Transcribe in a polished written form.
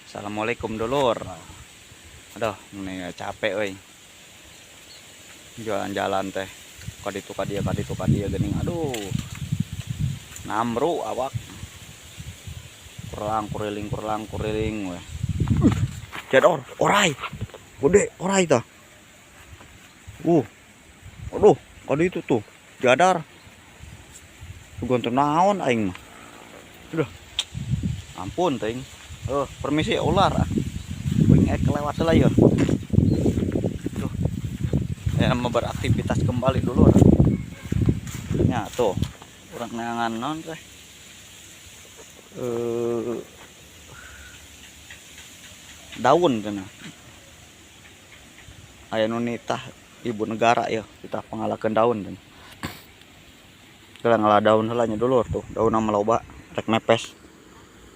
Assalamualaikum dulur. Aduh, ini capek euy. Jalan-jalan teh. Kaditu kadia geuning. Aduh. Namru awak. Kurang kuriling we. Jador, orai. Gede orai tah. Aduh, kaditu tuh. Jadar. Tugon naon aing mah. Udah. Ampun teuing. Permisi ular. Wing kelewat lah ya. Tuh. Ya mau beraktivitas kembali dulu. Ya tuh. Urang neangan naon teh. Daun kana. Aya nu nitah ibu negara ya, kita pangalakeun daun kan. Kita ngalah daun heula nya dulur tuh, daun mah loba rek mepes.